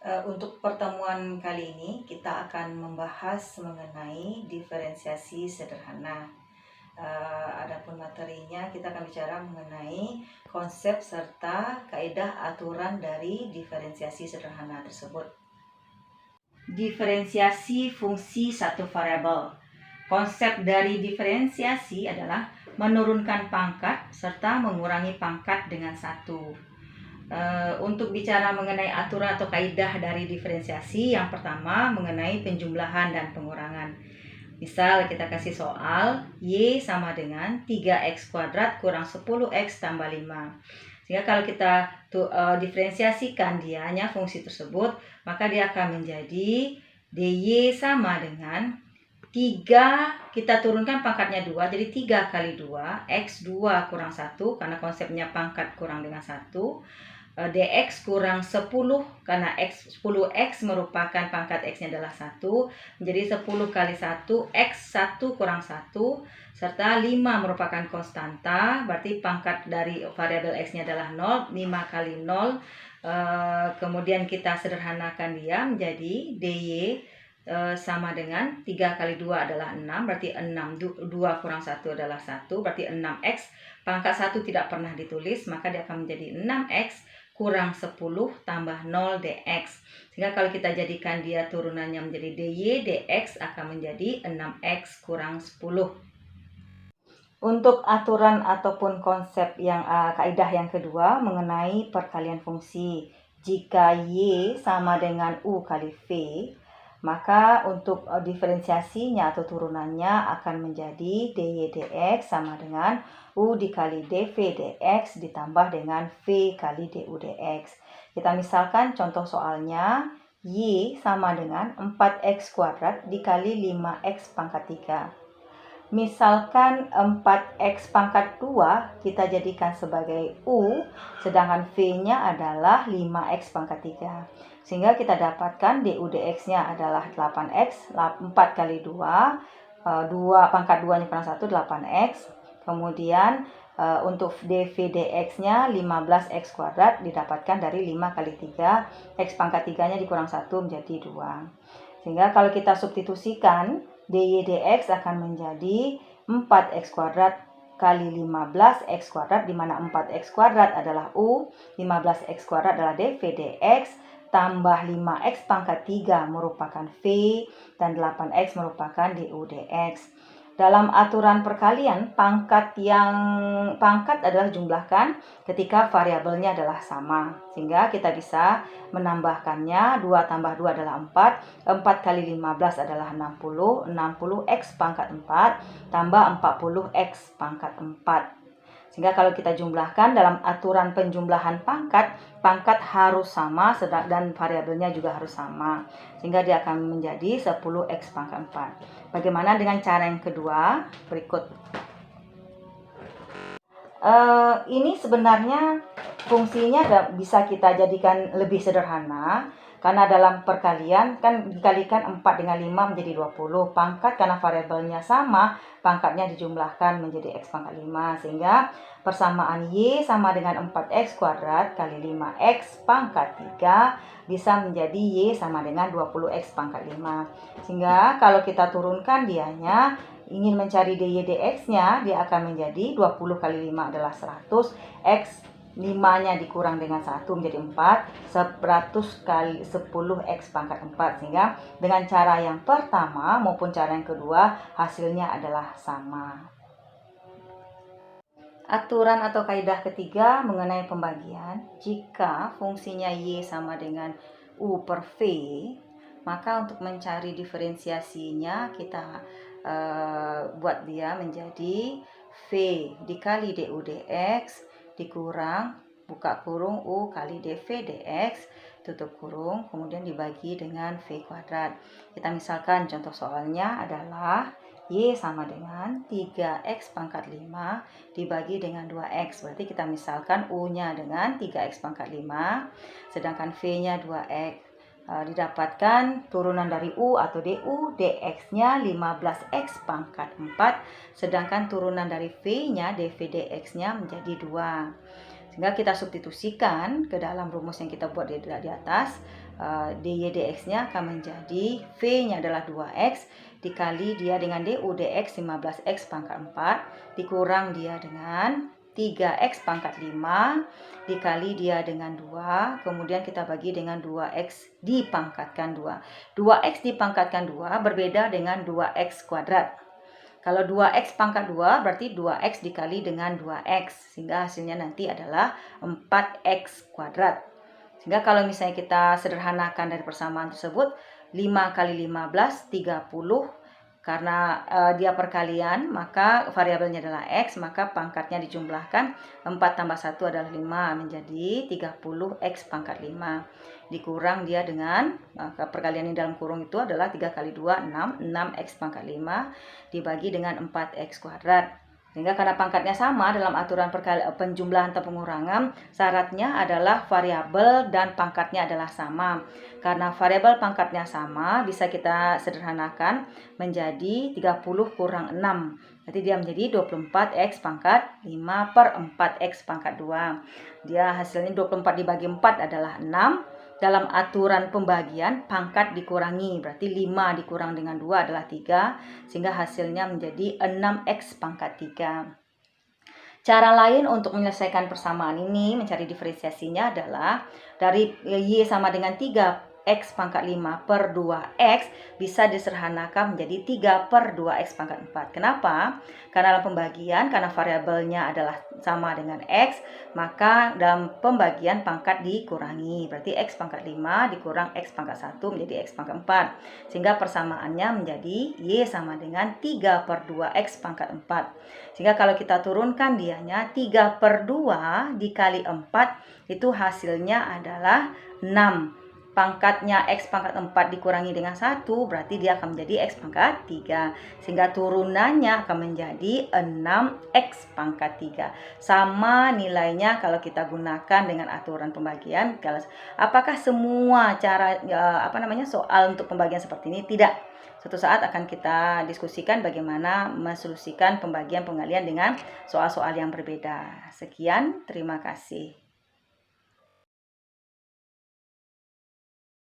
Untuk pertemuan kali ini kita akan membahas mengenai diferensiasi sederhana. Adapun materinya kita akan bicara mengenai konsep serta kaidah aturan dari diferensiasi sederhana tersebut. Diferensiasi fungsi satu variabel. Konsep dari diferensiasi adalah menurunkan pangkat serta mengurangi pangkat dengan satu. Untuk bicara mengenai aturan atau kaidah dari diferensiasi, yang pertama mengenai penjumlahan dan pengurangan. Misal kita kasih soal Y sama dengan 3x kuadrat kurang 10x tambah 5. Sehingga kalau kita diferensiasikan dianya fungsi tersebut, maka dia akan menjadi dy sama dengan 3, kita turunkan pangkatnya 2, jadi 3 kali 2, x2 kurang 1, karena konsepnya pangkat kurang dengan 1, dx kurang 10, karena 10x merupakan pangkat x-nya adalah 1, menjadi 10 kali 1, x1 kurang 1, serta 5 merupakan konstanta, berarti pangkat dari variabel x-nya adalah 0, 5 kali 0, kemudian kita sederhanakan dia menjadi dy sama dengan 3 kali 2 adalah 6, berarti 2 kurang 1 adalah 1, berarti 6x, pangkat 1 tidak pernah ditulis, maka dia akan menjadi 6x kurang 10 tambah 0 dx. Sehingga kalau kita jadikan dia turunannya menjadi dy, dx akan menjadi 6x kurang 10. Untuk aturan ataupun konsep yang kaidah yang kedua mengenai perkalian fungsi. Jika y sama dengan u kali v, maka untuk diferensiasinya atau turunannya akan menjadi dy dx sama dengan u dikali dv dx ditambah dengan v kali du dx. Kita misalkan contoh soalnya, y sama dengan 4x kuadrat dikali 5x pangkat 3. Misalkan 4x pangkat 2 kita jadikan sebagai u, sedangkan v-nya adalah 5x pangkat 3. Sehingga kita dapatkan du dx-nya adalah 8x, 4 kali 2, 2 pangkat 2-nya kurang 1, 8x. Kemudian untuk dv dx-nya 15x kuadrat didapatkan dari 5 kali 3, x pangkat 3-nya dikurang 1 menjadi 2. Sehingga kalau kita substitusikan, dy dx akan menjadi 4x kuadrat kali 15x kuadrat, di mana 4x kuadrat adalah u, 15x kuadrat adalah dv dx, tambah 5x pangkat 3 merupakan v, dan 8x merupakan du dx. Dalam aturan perkalian, pangkat adalah jumlahkan ketika variabelnya adalah sama. Sehingga kita bisa menambahkannya, 2 tambah 2 adalah 4, 4 kali 15 adalah 60, 60x pangkat 4, tambah 40x pangkat 4. Sehingga kalau kita jumlahkan dalam aturan penjumlahan pangkat harus sama dan variabelnya juga harus sama. Sehingga dia akan menjadi 10x pangkat 4. Bagaimana dengan cara yang kedua? Berikut. Ini sebenarnya fungsinya bisa kita jadikan lebih sederhana. Karena dalam perkalian kan dikalikan 4 dengan 5 menjadi 20. Pangkat karena variabelnya sama, pangkatnya dijumlahkan menjadi x pangkat 5. Sehingga persamaan y sama dengan 4x kuadrat kali 5x pangkat 3 bisa menjadi y sama dengan 20x pangkat 5. Sehingga kalau kita turunkan dianya, ingin mencari dy dx-nya, dia akan menjadi 20 kali 5 adalah 100, x 5-nya dikurang dengan 1 menjadi 4, 100 kali 10x pangkat 4. Sehingga dengan cara yang pertama maupun cara yang kedua hasilnya adalah sama. Aturan atau kaidah ketiga mengenai pembagian. Jika fungsinya y sama dengan u per v, maka untuk mencari diferensiasinya kita buat dia menjadi v dikali du dx dikurang buka kurung u kali dv dx tutup kurung, kemudian dibagi dengan v kuadrat. Kita misalkan contoh soalnya adalah y sama dengan 3x pangkat 5 dibagi dengan 2x. Berarti kita misalkan u-nya dengan 3x pangkat 5, sedangkan v-nya 2x. Didapatkan turunan dari u atau du, dx-nya 15x pangkat 4, sedangkan turunan dari v-nya, dv dx-nya menjadi 2. Sehingga kita substitusikan ke dalam rumus yang kita buat di atas. dy dx-nya akan menjadi V-nya adalah 2x dikali dia dengan du dx 15x pangkat 4 dikurang dia dengan 3x pangkat 5 dikali dia dengan 2, kemudian kita bagi dengan 2x dipangkatkan 2. 2x dipangkatkan 2 berbeda dengan 2x kuadrat. Kalau 2x pangkat 2 berarti 2x dikali dengan 2x, sehingga hasilnya nanti adalah 4x kuadrat. Sehingga kalau misalnya kita sederhanakan dari persamaan tersebut, 5 kali 15, 30. Karena dia perkalian, maka variabelnya adalah x, maka pangkatnya dijumlahkan. 4 tambah 1 adalah 5, menjadi 30x pangkat 5. Dikurang dia dengan, maka perkalian yang dalam kurung itu adalah 3 kali 2, 6. 6x pangkat 5 dibagi dengan 4x kuadrat. Sehingga karena pangkatnya sama dalam aturan penjumlahan atau pengurangan, syaratnya adalah variabel dan pangkatnya adalah sama. Karena variabel pangkatnya sama, bisa kita sederhanakan menjadi 30 kurang 6. Berarti dia menjadi 24x pangkat 5 per 4x pangkat 2. Dia hasilnya 24 dibagi 4 adalah 6. Dalam aturan pembagian, pangkat dikurangi, berarti 5 dikurang dengan 2 adalah 3, sehingga hasilnya menjadi 6x pangkat 3. Cara lain untuk menyelesaikan persamaan ini, mencari diferensiasinya adalah dari y sama dengan 3x pangkat 5 per 2x bisa disederhanakan menjadi 3 per 2x pangkat 4. Kenapa? Karena dalam pembagian, karena variabelnya adalah sama dengan x, maka dalam pembagian pangkat dikurangi. Berarti x pangkat 5 dikurang x pangkat 1 menjadi x pangkat 4. Sehingga persamaannya menjadi y sama dengan 3 per 2x pangkat 4. Sehingga kalau kita turunkan dianya 3 per 2 dikali 4 itu hasilnya adalah 6. Pangkatnya x pangkat 4 dikurangi dengan 1 berarti dia akan menjadi x pangkat 3. Sehingga turunannya akan menjadi 6x pangkat 3. Sama nilainya kalau kita gunakan dengan aturan pembagian. Apakah semua cara soal untuk pembagian seperti ini? Tidak. Suatu saat akan kita diskusikan bagaimana mensolusikan pembagian pengalian dengan soal-soal yang berbeda. Sekian, terima kasih.